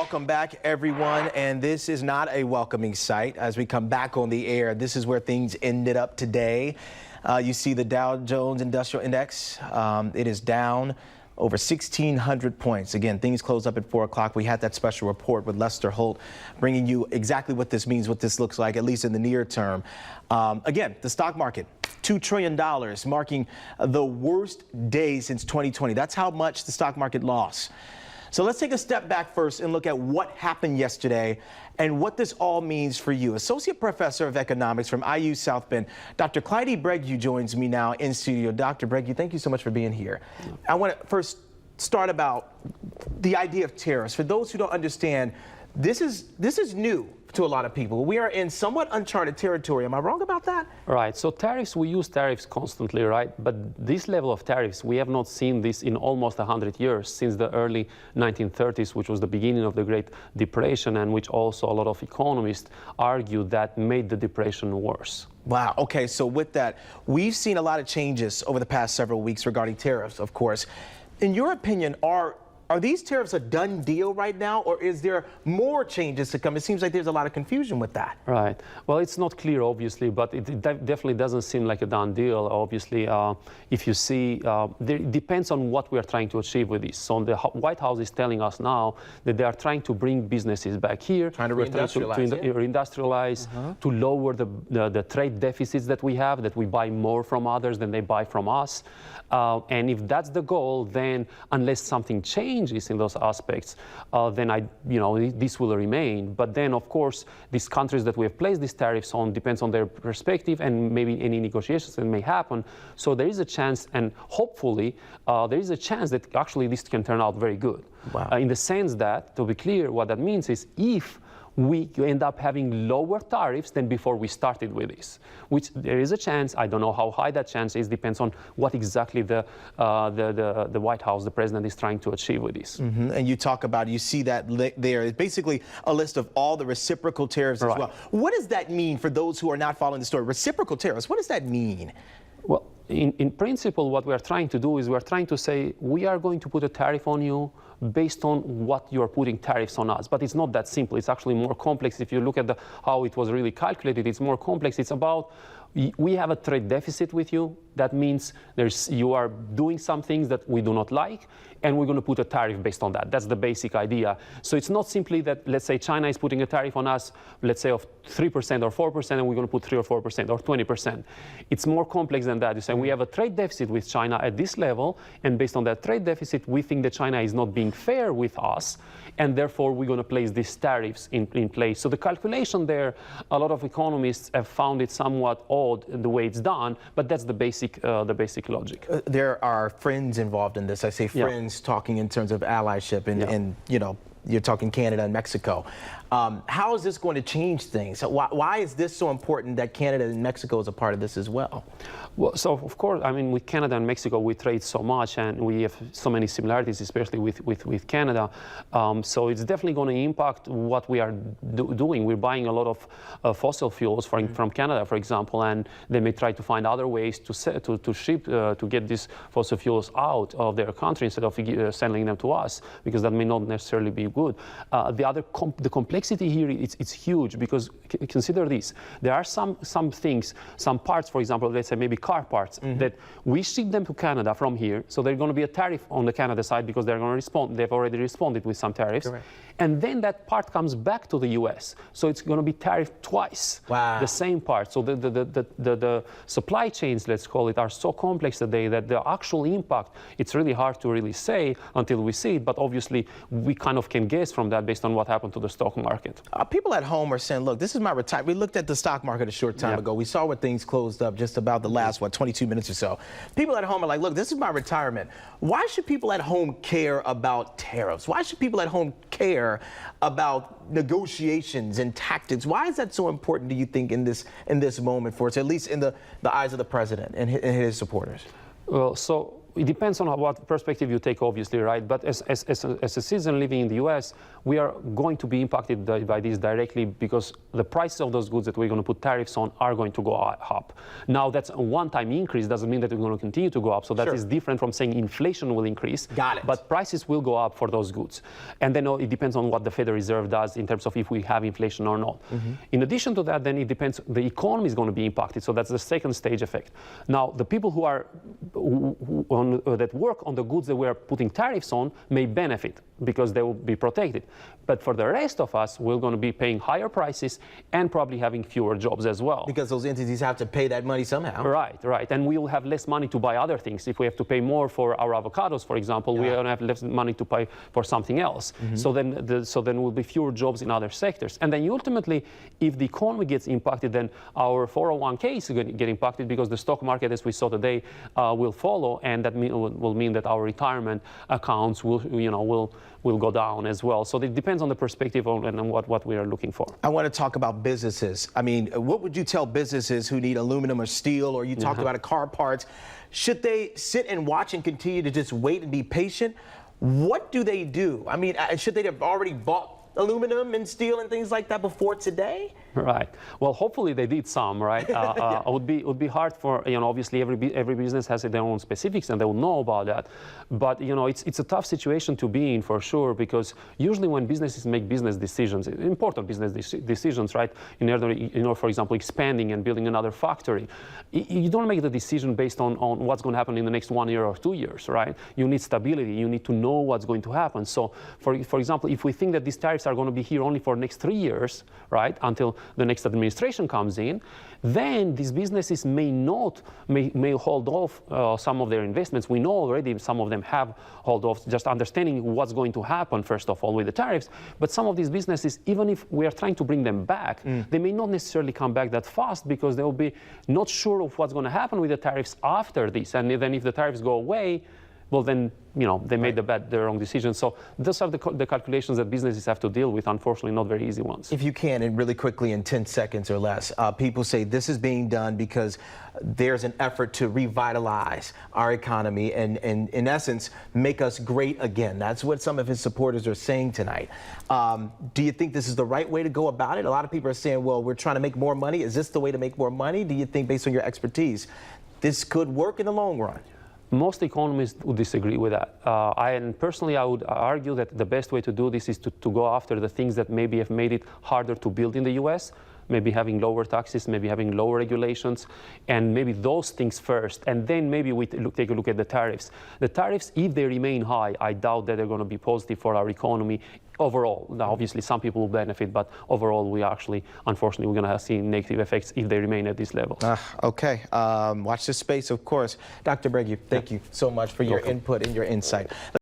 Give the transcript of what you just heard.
Welcome back, everyone. And this is not a welcoming sight as we come back on the air. This is where things ended up today. You see the Dow Jones Industrial Index. It is down over 1,600 points. Again, things closed up at 4 o'clock. We had that special report with Lester Holt bringing you exactly what this means, what this looks like, at least in the near term. Again, the stock market, $2 trillion, marking the worst day since 2020. That's how much the stock market lost. So let's take a step back first and look at what happened yesterday and what this all means for you. Associate Professor of Economics from IU South Bend, Dr. Clyde Bregue joins me now in studio. Dr. Bregue, thank you so much for being here. I want to first start about the idea of tariffs. For those who don't understand, this is new to a lot of people. We are in somewhat uncharted territory. Am I wrong about that? Right. So tariffs, we use tariffs constantly, right? But this level of tariffs, we have not seen this in almost 100 years, since the early 1930s, which was the beginning of the Great Depression, and which also a lot of economists argue that made the depression worse. Wow. Okay. So with that, we've seen a lot of changes over the past several weeks regarding tariffs, of course. In your opinion, are these tariffs a done deal right now, or is there more changes to come? It seems like there's a lot of confusion with that. Right. Well, it's not clear, obviously, but it definitely doesn't seem like a done deal. Obviously, if you see, it depends on what we are trying to achieve with this. So the White House is telling us now that they are trying to bring businesses back here. Trying to reindustrialize, to lower the trade deficits that we have, that we buy more from others than they buy from us. And if that's the goal, then unless something changes in those aspects, then this will remain. But then, of course, these countries that we have placed these tariffs on depends on their perspective and maybe any negotiations that may happen. So there is a chance, and hopefully there is a chance that actually this can turn out very good. Wow. In the sense that, to be clear, what that means is if we end up having lower tariffs than before we started with this, which there is a chance. I don't know how high that chance is. Depends on what exactly the White House, the president, is trying to achieve with this. Mm-hmm. And you talk about, you see that there is basically a list of all the reciprocal tariffs as well. What does that mean for those who are not following the story? Reciprocal tariffs, what does that mean? Well, in principle, what we are trying to do is we are trying to say we are going to put a tariff on you based on what you are putting tariffs on us. But it's not that simple. It's actually more complex. If you look at how it was really calculated, it's more complex. It's about, we have a trade deficit with you. That means you are doing some things that we do not like, and we're going to put a tariff based on that. That's the basic idea. So it's not simply that, let's say, China is putting a tariff on us, let's say, of 3% or 4%, and we're going to put 3 or 4% or 20%. It's more complex than that. You say we have a trade deficit with China at this level, and based on that trade deficit, we think that China is not being fair with us, and therefore we're going to place these tariffs in place. So the calculation there, a lot of economists have found it somewhat odd the way it's done, but that's the basic logic. There are friends involved in this. I say friends, talking in terms of allyship, and you know, you're talking Canada and Mexico. How is this going to change things? Why is this so important that Canada and Mexico is a part of this as well? Well, so of course, I mean, with Canada and Mexico, we trade so much, and we have so many similarities, especially with Canada. So it's definitely going to impact what we are doing. We're buying a lot of fossil fuels from Canada, for example, and they may try to find other ways to ship, to get these fossil fuels out of their country instead of sending them to us, because that may not necessarily be good. The complexity here, it's huge, because consider this. There are some things, some parts, for example, let's say maybe car parts, that we ship them to Canada from here, so there's going to be a tariff on the Canada side because they're going to respond. They've already responded with some tariffs. Correct. And then that part comes back to the U.S., so it's going to be tariffed twice. Wow. The same part. So the supply chains, let's call it, are so complex today that the actual impact, it's really hard to really say until we see it, but obviously we kind of can guess from that based on what happened to the stock market. People at home are saying, look, this is my retirement. We looked at the stock market a short time ago. We saw where things closed up just about the last, 22 minutes or so. People at home are like, look, this is my retirement. Why should people at home care about tariffs? Why should people at home care about negotiations and tactics? Why is that so important, do you think, in this moment for us, at least in the eyes of the president and his supporters? Well, so it depends on what perspective you take, obviously, right? But as a citizen living in the U.S., we are going to be impacted by this directly because the prices of those goods that we're going to put tariffs on are going to go up. Now, that's a one-time increase. Doesn't mean that we're going to continue to go up. So that is different from saying inflation will increase. Got it. But prices will go up for those goods. And then it depends on what the Federal Reserve does in terms of if we have inflation or not. In addition to that, then it depends, the economy is going to be impacted. So that's the second stage effect. Now, the people who are that work on the goods that we are putting tariffs on may benefit because they will be protected. But for the rest of us, we're going to be paying higher prices and probably having fewer jobs as well. Because those entities have to pay that money somehow. Right. And we will have less money to buy other things. If we have to pay more for our avocados, for example, we're going to have less money to pay for something else. So then there will be fewer jobs in other sectors. And then ultimately, if the economy gets impacted, then our 401k is going to get impacted because the stock market, as we saw today, will follow, and that will mean that our retirement accounts will go down as well. So it depends on the perspective and what we are looking for. I want to talk about businesses. I mean, what would you tell businesses who need aluminum or steel, or you talked about car parts? Should they sit and watch and continue to just wait and be patient? What do they do? I mean, should they have already bought aluminum and steel and things like that before today? Right. Well, hopefully they did some, right? It would be hard for, obviously every business has their own specifics and they will know about that. But, it's a tough situation to be in for sure, because usually when businesses make business decisions, important business decisions, right? In order, for example, expanding and building another factory, you don't make the decision based on what's going to happen in the next 1 year or 2 years, right? You need stability. You need to know what's going to happen. So, for example, if we think that these tariffs are going to be here only for the next 3 years, right, until the next administration comes in, then these businesses may hold off some of their investments. We know already some of them have held off, just understanding what's going to happen, first of all, with the tariffs. But some of these businesses, even if we are trying to bring them back, they may not necessarily come back that fast because they will be not sure of what's going to happen with the tariffs after this. And then if the tariffs go away, well, then, they made the wrong decision. So those are the calculations that businesses have to deal with, unfortunately, not very easy ones. If you can, and really quickly in 10 seconds or less, people say this is being done because there's an effort to revitalize our economy and in essence, make us great again. That's what some of his supporters are saying tonight. Do you think this is the right way to go about it? A lot of people are saying, well, we're trying to make more money. Is this the way to make more money? Do you think, based on your expertise, this could work in the long run? Most economists would disagree with that. And personally, I would argue that the best way to do this is to go after the things that maybe have made it harder to build in the U.S., maybe having lower taxes, maybe having lower regulations, and maybe those things first. And then maybe we take a look at the tariffs. The tariffs, if they remain high, I doubt that they're going to be positive for our economy overall. Now, obviously, some people will benefit, but overall, unfortunately, we're going to see negative effects if they remain at this level. Okay. Watch this space, of course. Dr. Breggy, thank you so much for your input and your insight.